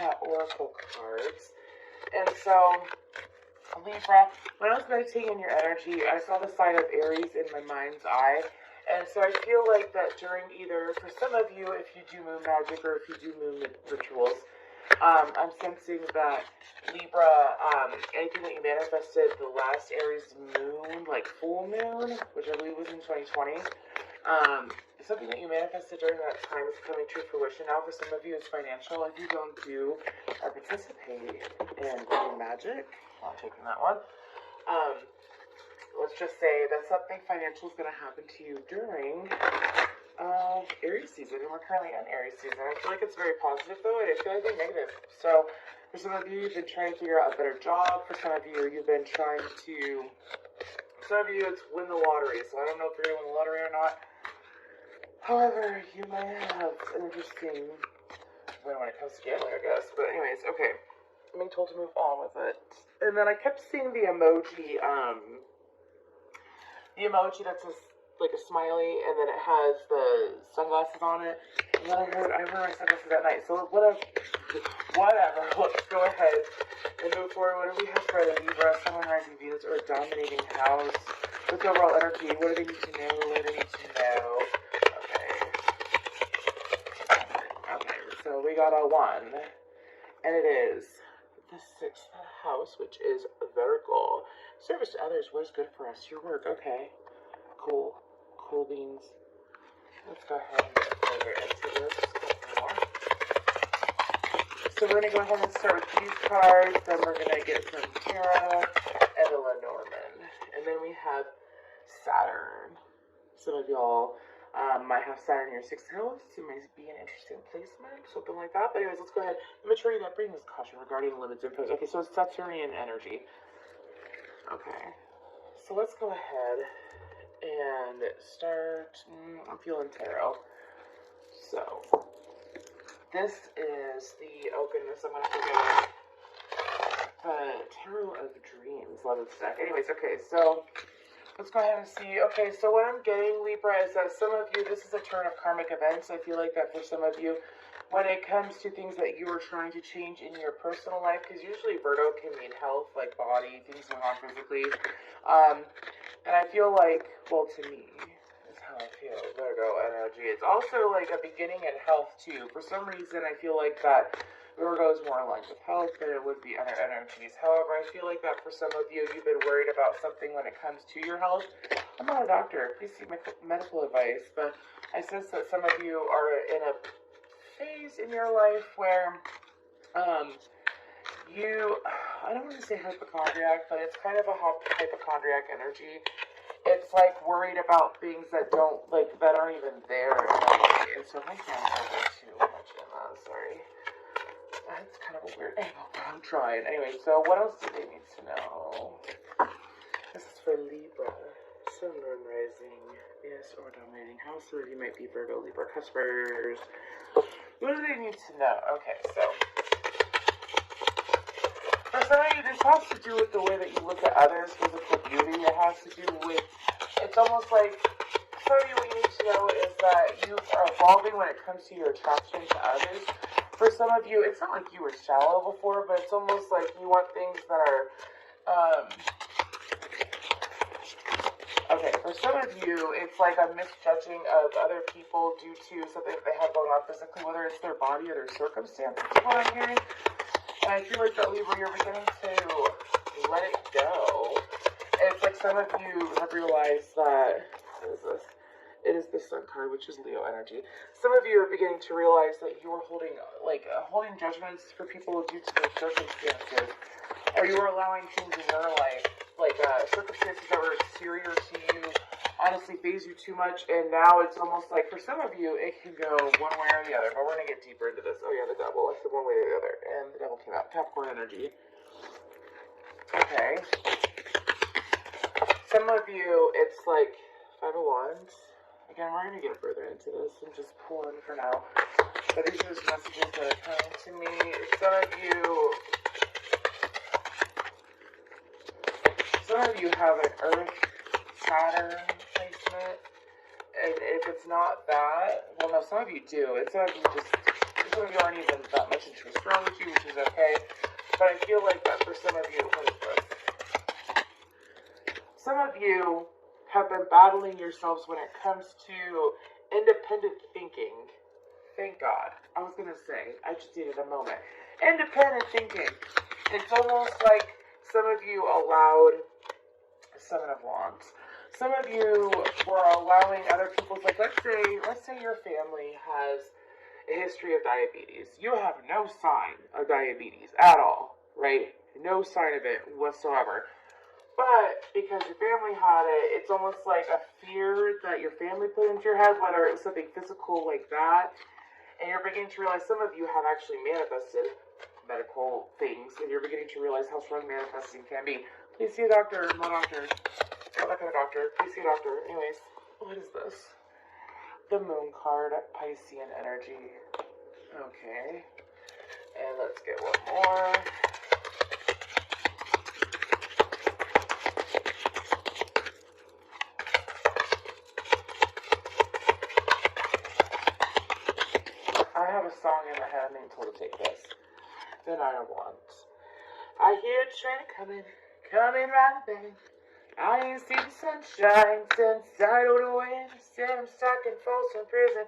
got oracle cards. And so, Libra, when I was meditating on your energy, I saw the sign of Aries in my mind's eye. And so I feel like that during either, for some of you, if you do moon magic or if you do moon rituals, I'm sensing that Libra, anything that you manifested the last Aries moon, like full moon, which I believe was in 2020, something that you manifested during that time is coming to fruition. Now for some of you it's financial. If you don't do or participate in moon magic, I'm taking that one. Let's just say that something financial is going to happen to you during Aries season, and we're currently in Aries season. I feel like it's very positive though, and I feel like it's negative. So for some of you, you've been trying to figure out a better job. For some of you, you've been trying to, some of you, it's win the lottery. So I don't know if you're going to win the lottery or not. However, you might have an interesting when it comes to gambling, I guess. But anyways, okay. I'm being told to move on with it. And then I kept seeing the emoji that's like a smiley, and then it has the sunglasses on it. And then I wear my sunglasses at night. So whatever. Let's go ahead and move forward. What do we have for the Libra, Sun, Rising, Venus, or dominating house? With overall energy, what do they need to know? What do they need to know? Okay, so we got a 1. And it is the 6th house, which is Virgo. Service to others, what is good for us? Your work, okay. Cool. Cool beans. Let's go ahead and get further into this. More. So we're going to go ahead and start with these cards. Then we're going to get from Tara and the Lenormand. And then we have Saturn. Some of y'all might have Saturn in your 6th house. It might be an interesting placement, something like that. But anyways, let's go ahead. The maturity that brings caution regarding limits imposed. Okay, so it's Saturnian energy. Okay. So let's go ahead and start. I'm feeling tarot. So this is the, oh goodness, I'm going to forget the Tarot of Dreams. Love this deck. Anyways, okay, so let's go ahead and see. Okay, so what I'm getting, Libra, is that some of you, this is a turn of karmic events. I feel like that for some of you, when it comes to things that you are trying to change in your personal life, because usually Virgo can mean health, like body, things going on physically. And I feel like, well, to me, is how I feel, Virgo energy. It's also like a beginning in health, too. For some reason, I feel like that Virgo is more aligned with health than it would be other energies. However, I feel like that for some of you, you've been worried about something when it comes to your health. I'm not a doctor. Please seek medical advice. But I sense that some of you are in a phase in your life where I don't want to say hypochondriac, but it's kind of a hypochondriac energy. It's like worried about things that that aren't even there in a way. And so my hands are way too much in that, sorry. That's kind of a weird angle, but I'm trying. Anyway, so what else do they need to know? This is for Libra. Sun, Moon, Rising, yes, or dominating house. Some of you might be Virgo, Libra customers. What do they need to know? Okay, so for some of you, this has to do with the way that you look at others' physical beauty. It has to do with, it's almost like, some of you, what you need to know is that you are evolving when it comes to your attraction to others. For some of you, it's not like you were shallow before, but it's almost like you want things that are, okay, for some of you, it's like a misjudging of other people due to something that they have going on physically, whether it's their body or their circumstances, is what I'm hearing. And I feel like that, Libra, you're beginning to let it go. And it's like some of you have realized that, what is this? It is the Sun card, which is Leo energy. Some of you are beginning to realize that you are holding judgments for people due to their circumstances. Or you are allowing things in your life, circumstances that were exterior to you, honestly phase you too much. And now it's almost like, for some of you, it can go one way or the other. But we're going to get deeper into this. Oh yeah, the devil. I said one way or the other. And the devil came out. Capricorn energy. Okay. Some of you, it's like 5 of Wands. Again, we're going to get further into this and just pull in for now. But these are just messages that are coming to me. Some of you have an Earth Saturn placement. And if it's not that, well, no, some of you do. It's some of you just, some of you aren't even that much into astrology, which is okay. But I feel like that for some of you, what is this? Some of you have been battling yourselves when it comes to independent thinking. Thank God. I was going to say, I just needed a moment. Independent thinking. It's almost like some of you allowed Seven of Wands. Some of you were allowing other people's, like, let's say your family has a history of diabetes. You have no sign of diabetes at all, right? No sign of it whatsoever. But because your family had it, it's almost like a fear that your family put into your head, whether it was something physical like that, and you're beginning to realize some of you have actually manifested medical things, and you're beginning to realize how strong manifesting can be. Please see a doctor, no doctor. Not that kind of doctor. Please see a doctor. Anyways, what is this? The Moon card, Piscean energy. Okay. And let's get one more. I have a song in my head. I'm being told to take this. The Nine of Wands. I hear a train coming right back. I ain't seen the sunshine since I rode away. Said I'm stuck in Folsom Prison.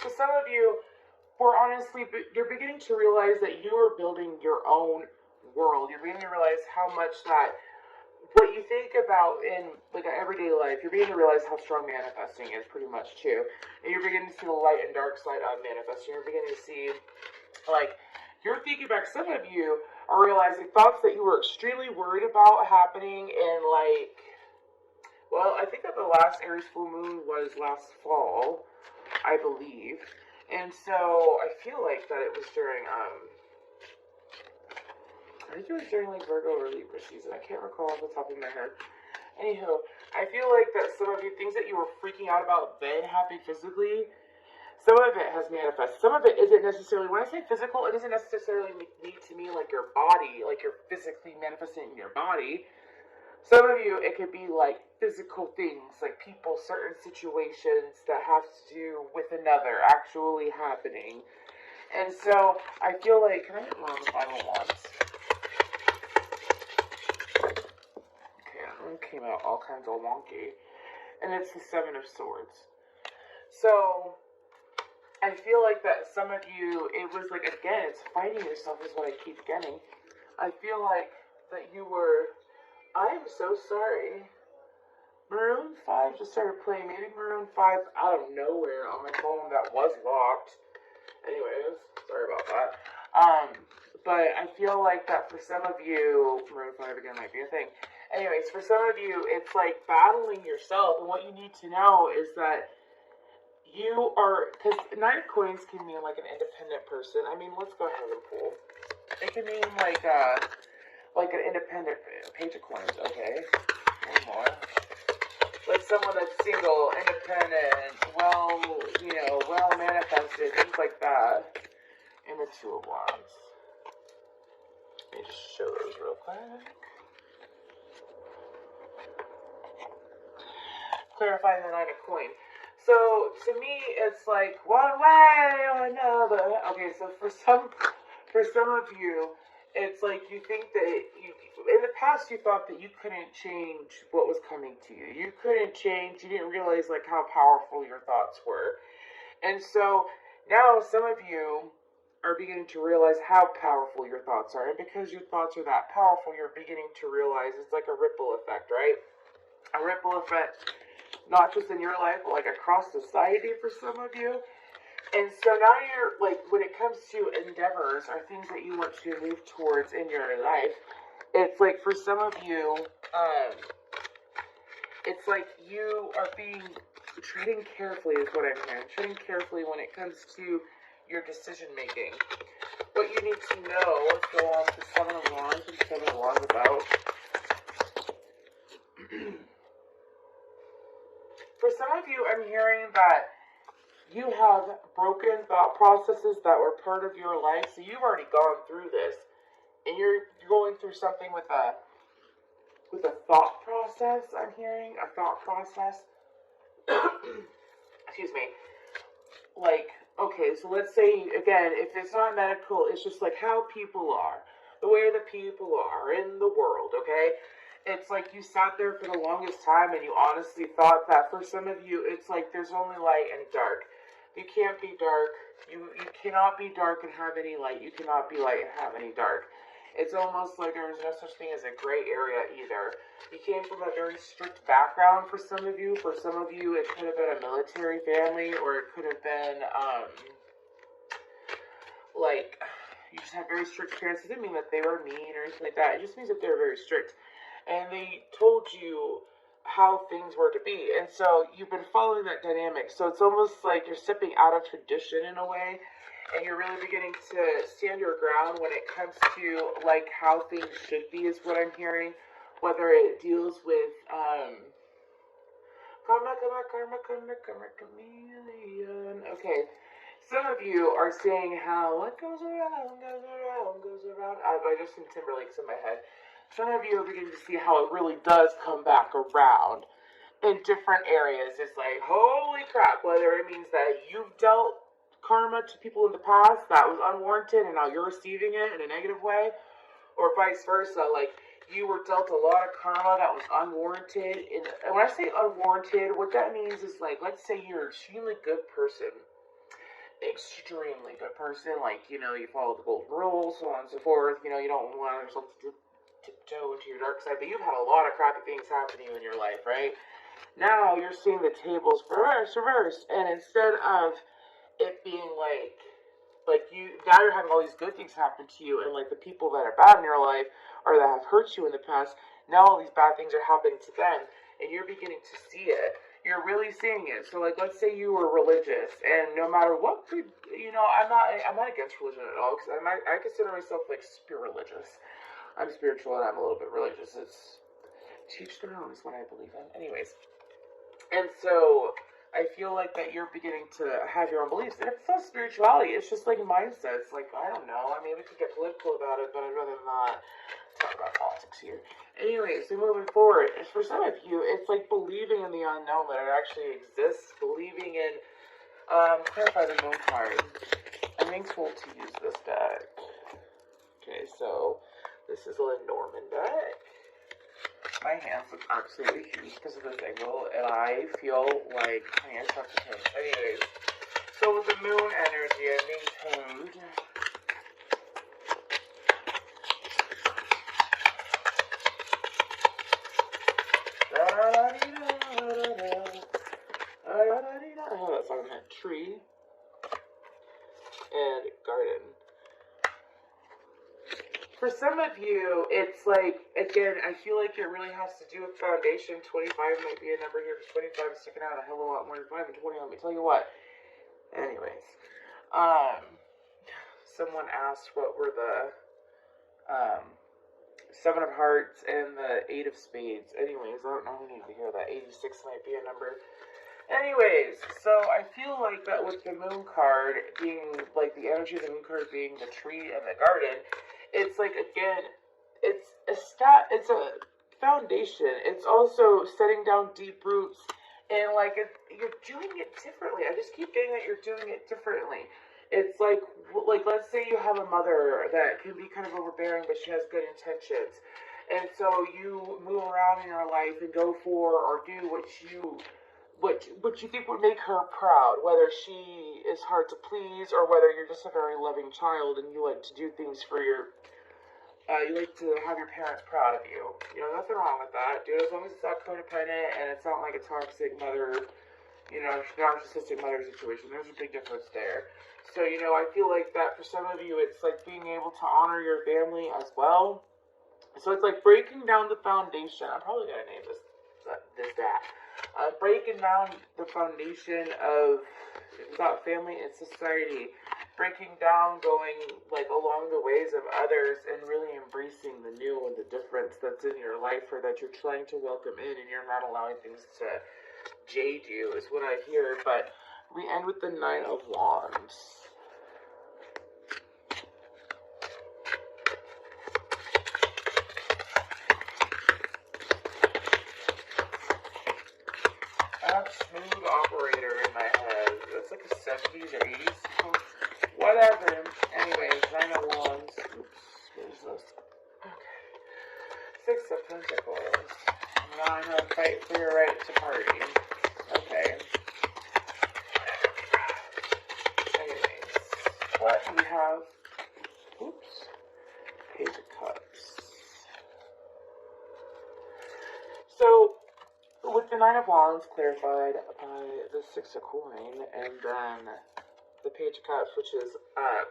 So some of you were honestly, you're beginning to realize that you are building your own world. You're beginning to realize how much that what you think about in like an everyday life, you're beginning to realize how strong manifesting is pretty much too. And you're beginning to see the light and dark side of manifesting. You're beginning to see, like, you're thinking back, some of you are realizing thoughts that you were extremely worried about happening in, like, well, I think that the last Aries full moon was last fall, I believe. And so I feel like that it was during, I think it was during like Virgo or Libra season. I can't recall off the top of my head. Anywho, I feel like that some of you, things that you were freaking out about then happening physically, some of it has manifested. Some of it isn't necessarily, when I say physical, it doesn't necessarily need to mean like your body, like you're physically manifesting in your body. Some of you, it could be like physical things, like people, certain situations that have to do with another actually happening. And so I feel like, can I get one of the Bible ones? Okay, that one came out all kinds of wonky. And it's the Seven of Swords. So I feel like that some of you, it was like, again, it's fighting yourself is what I keep getting. I feel like that you were, I am so sorry. Maroon 5 just started playing. Maybe Maroon 5 out of nowhere on my phone that was locked. Anyways, sorry about that. But I feel like that for some of you, Maroon 5 again might be a thing. Anyways, for some of you, it's like battling yourself. And what you need to know is that you are, because Nine of Coins can mean like an independent person. I mean, let's go ahead and pull. It can mean like an independent Page of Coins, okay? One more. Like someone that's single, independent, well manifested, things like that. And the Two of Wands. Let me just show those real quick. Clarifying the Nine of Coins. So, to me, it's like one way or another. Okay, so for some of you, it's like you think that in the past you thought that you couldn't change what was coming to you. You couldn't change, you didn't realize like how powerful your thoughts were. And so, now some of you are beginning to realize how powerful your thoughts are. And because your thoughts are that powerful, you're beginning to realize it's like a ripple effect, right? A ripple effect. Not just in your life, but like across society for some of you. And so now you're like, when it comes to endeavors or things that you want to move towards in your life, it's like for some of you, it's like you are treading carefully is what I'm hearing. Treading carefully when it comes to your decision making. What you need to know, let's go on to Seven of Wands and Seven of Wands about. For some of you, I'm hearing that you have broken thought processes that were part of your life. So you've already gone through this. And you're going through something with a thought process, I'm hearing. A thought process. Excuse me. Like Okay, so let's say, again, if it's not medical, it's just like how people are, the way the people are in the world, okay? It's like you sat there for the longest time and you honestly thought that for some of you, it's like there's only light and dark. You can't be dark. You cannot be dark and have any light. You cannot be light and have any dark. It's almost like there's no such thing as a gray area either. You came from a very strict background for some of you. For some of you, it could have been a military family, or it could have been, like, you just had very strict parents. It didn't mean that they were mean or anything like that. It just means that they were very strict. And they told you how things were to be. And so you've been following that dynamic. So it's almost like you're stepping out of tradition in a way. And you're really beginning to stand your ground when it comes to, like, how things should be is what I'm hearing. Whether it deals with, karma, chameleon. Okay. Some of you are saying how what goes around, goes around. I just some Timberlake's in my head. Some of you are beginning to see how it really does come back around in different areas. It's like, holy crap, whether it means that you've dealt karma to people in the past that was unwarranted and now you're receiving it in a negative way, or vice versa, like you were dealt a lot of karma that was unwarranted. And when I say unwarranted, what that means is, like, let's say you're an extremely good person, like, you know, you follow the golden rules, so on and so forth, you know, you don't want yourself to tiptoe into your dark side, but you've had a lot of crappy things happen to you in your life, right? Now you're seeing the tables reverse, and instead of it being like you, now you're having all these good things happen to you, and like the people that are bad in your life or that have hurt you in the past, now all these bad things are happening to them, and you're beginning to see it. You're really seeing it. So, like, let's say you were religious, and no matter what could, you know, I'm not against religion at all, because I consider myself like religious. I'm spiritual and I'm a little bit religious. It's teach their own is what I believe in. Anyways, and so I feel like that you're beginning to have your own beliefs. And it's not spirituality, it's just like mindsets. Like, I don't know. I mean, we could get political about it, but I'd rather not talk about politics here. Anyways, so moving forward, for some of you, it's like believing in the unknown that it actually exists. Believing in, clarify the moon card. I'm being told to use this deck. Okay, so this is a Lenormand deck. My hands look absolutely huge because of this angle, and I feel like my hands have to change. Anyways, so with the moon energy, I'm being told. Oh, that song had tree and garden. For some of you, it's like, again, I feel like it really has to do with foundation. 25 might be a number here, because 25 is sticking out a hell of a lot more than 5 and 20. Let me tell you what. Anyways, someone asked what were the 7 of Hearts and the 8 of Spades. Anyways, I don't know who needs to hear that. 86 might be a number. Anyways, so I feel like that with the moon card being, like, the energy of the moon card being the tree and the garden, it's like, again, it's a foundation. It's also setting down deep roots, and like you're doing it differently. I just keep getting that you're doing it differently. It's like let's say you have a mother that can be kind of overbearing, but she has good intentions, and so you move around in your life and go for or do what you think would make her proud, whether she is hard to please or whether you're just a very loving child and you like to do things for your, you like to have your parents proud of you. You know, nothing wrong with that, dude, as long as it's not codependent and it's not like a toxic mother, you know, narcissistic mother situation. There's a big difference there. So, you know, I feel like that for some of you, it's like being able to honor your family as well. So it's like breaking down the foundation. I'm probably going to name this that. Breaking down the foundation of, it's not family, it's society. Breaking down, going like along the ways of others and really embracing the new and the difference that's in your life or that you're trying to welcome in, and you're not allowing things to jade you is what I hear. But we end with the 9 of Wands. Smooth operator in my head. That's like a 7 70s or 80s. Whatever. Anyways, 9 of Wands. Oops, where's this? Okay. 6 of Pentacles. 9 of Fight for your right to party. Okay. Anyways, what we have? Oops. Page of Cups. So, with the 9 of Wands clarified by the 6 of Coin, and then the Page of Cups, which is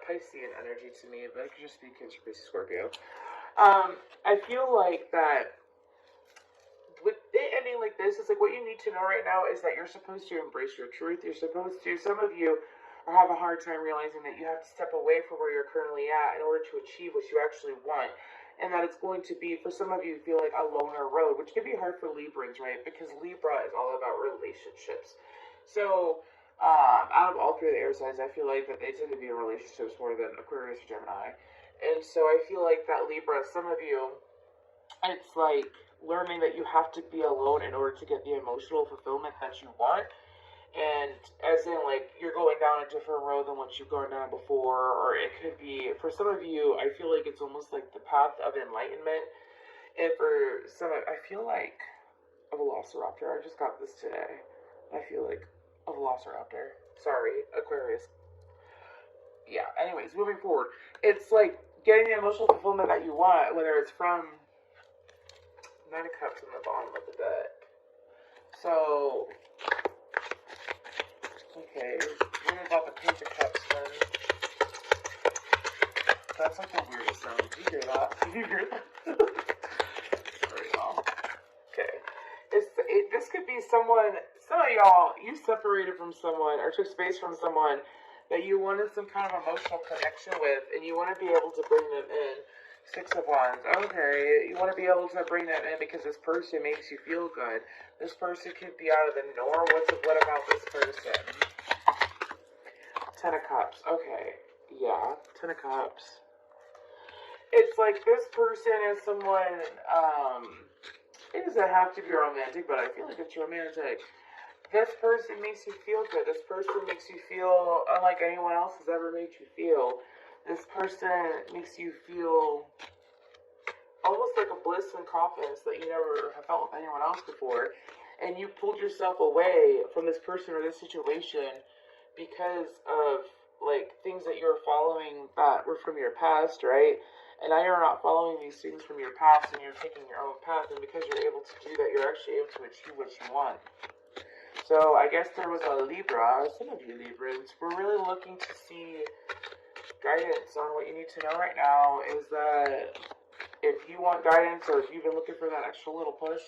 Piscean energy to me, but it could just be Cancer, Pisces, Scorpio. I feel like that with it ending like this, it's like what you need to know right now is that you're supposed to embrace your truth. You're supposed to, some of you have a hard time realizing that you have to step away from where you're currently at in order to achieve what you actually want. And that it's going to be, for some of you, feel like a loner road, which can be hard for Librans, right? Because Libra is all about relationships. So, out of all three of the air signs, I feel like that they tend to be in relationships more than Aquarius or Gemini. And so I feel like that Libra, some of you, it's like learning that you have to be alone in order to get the emotional fulfillment that you want. And as in, like, you're going down a different road than what you've gone down before, or it could be, for some of you, I feel like it's almost like the path of enlightenment. And for some, I feel like a velociraptor. I just got this today. I feel like a velociraptor. Sorry, Aquarius. Yeah, anyways, moving forward. It's like getting the emotional fulfillment that you want, whether it's from 9 of Cups on the bottom of the deck. So, okay, what about the Page of Cups then? That's like the weirdest sound. Did you hear that? Did you hear that? Very well. Okay. This could be someone, some of y'all, you separated from someone or took space from someone that you wanted some kind of emotional connection with, and you want to be able to bring them in. 6 of Wands. Okay, you want to be able to bring them in because this person makes you feel good. This person could be out of the norm. What about this person? 10 of Cups. Okay, yeah, 10 of Cups. It's like this person is someone, it doesn't have to be romantic, but I feel like it's romantic. This person makes you feel good. This person makes you feel unlike anyone else has ever made you feel. This person makes you feel almost like a bliss and confidence that you never have felt with anyone else before. And you pulled yourself away from this person or this situation because of, like, things that you were following that were from your past, right? And now you're not following these things from your past and you're taking your own path. And because you're able to do that, you're actually able to achieve what you want. So I guess there was a Libra, some of you Librans, we're really looking to see guidance on what you need to know right now is that if you want guidance or if you've been looking for that extra little push,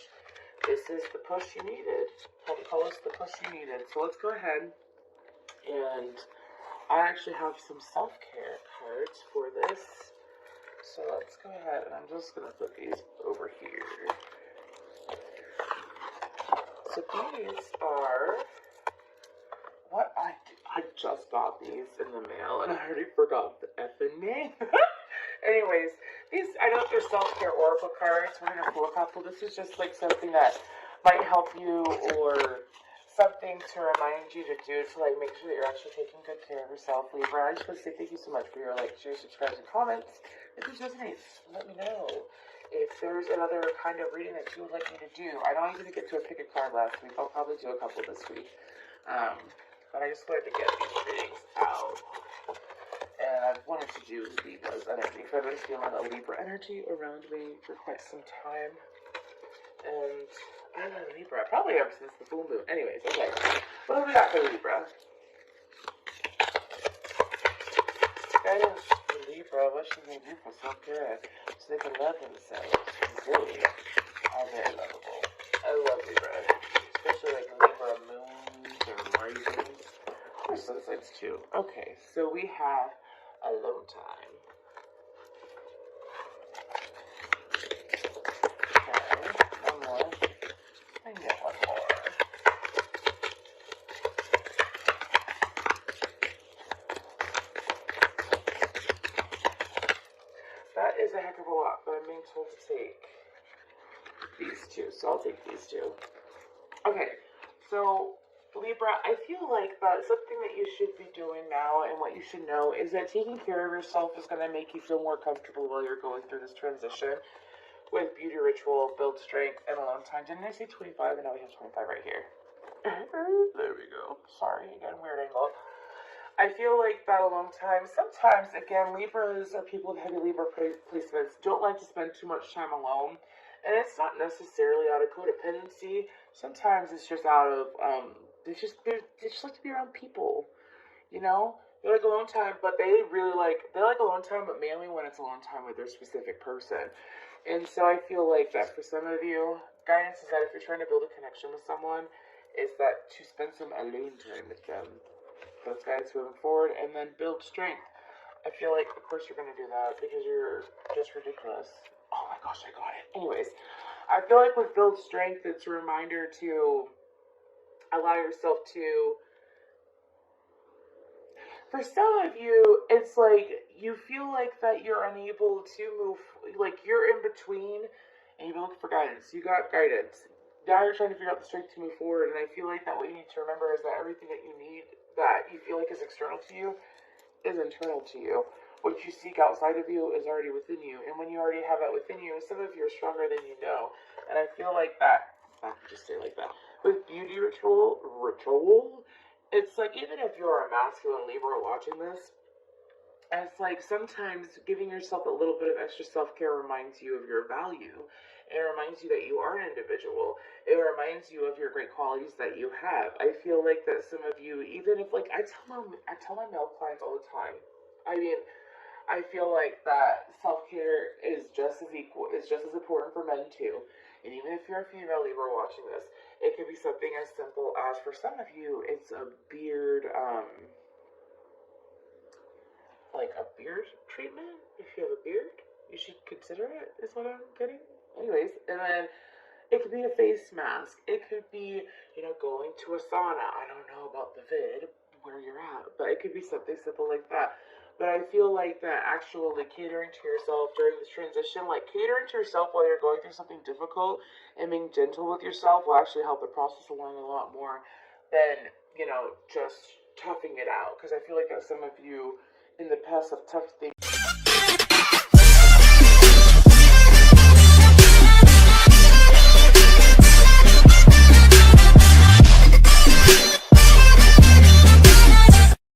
this is the push you needed. Call this the push you needed. So let's go ahead, and I actually have some self-care cards for this. So let's go ahead, and I'm just going to put these over here. So these are what I just got these in the mail and I already forgot the effing name. Anyways, these, I know they're self-care oracle cards. We're gonna pull a couple. This is just like something that might help you or something to remind you to do to like make sure that you're actually taking good care of yourself, Libra. I just want to say thank you so much for your like, shares, subscribes, and comments. If this resonates, let me know. If there's another kind of reading that you would like me to do, I know I didn't get to a pick a card last week. I'll probably do a couple this week. But I just wanted to get these readings out. And I've wanted to do Libra's energy. Because I've been feeling a Libra energy around me for quite some time. And I love Libra. Probably ever since the full moon. Anyways, okay. What have we got for Libra? Guidance for Libra. What should they do for self-care? So they can love themselves. Really are very lovable. I love Libra energy. Especially like Libra moons or risings. Or sunsets too. Okay, so we have alone time. Okay, one more. I can get one more. That is a heck of a lot, but I'm being told to take these two, so I'll take these two. Okay, so Libra, I feel like that something that you should be doing now and what you should know is that taking care of yourself is going to make you feel more comfortable while you're going through this transition with beauty ritual, build strength, and alone time. Didn't I say 25? And now we have 25 right here. There we go. Sorry, again, weird angle. I feel like that alone time, sometimes, again, Libras or people with heavy Libra placements don't like to spend too much time alone. And it's not necessarily out of codependency. Sometimes it's just out of, they just like to be around people, you know? They like alone time, but they like alone time, but mainly when it's alone time with their specific person. And so I feel like that for some of you, guidance is that if you're trying to build a connection with someone, is that to spend some alone time with them. Those guys moving forward, and then build strength. I feel like, of course, you're going to do that because you're just ridiculous. Oh my gosh, I got it. Anyways, I feel like with build strength, it's a reminder to allow yourself to. For some of you, it's like you feel like that you're unable to move, like you're in between, and you've been looking for guidance. You got guidance. Now you're trying to figure out the strength to move forward, and I feel like that what you need to remember is that everything that you need, that you feel like is external to you, is internal to you. What you seek outside of you is already within you, and when you already have that within you, some of you are stronger than you know, and I feel like that, I can just say like that, with beauty ritual, it's like, even if you're a masculine Libra watching this, it's like sometimes giving yourself a little bit of extra self-care reminds you of your value. It reminds you that you are an individual. It reminds you of your great qualities that you have. I feel like that some of you, even if like I tell my male clients all the time. I mean, I feel like that self-care is just as important for men too. And even if you're a female Libra watching this, it could be something as simple as, for some of you, it's a beard, like a beard treatment. If you have a beard, you should consider it, is what I'm getting. Anyways, and then it could be a face mask. It could be, going to a sauna. I don't know about the vid, where you're at, but it could be something simple like that. But I feel like that actually catering to yourself during this transition, like catering to yourself while you're going through something difficult and being gentle with yourself will actually help the process along a lot more than, just toughing it out. Because I feel like that some of you in the past have toughed things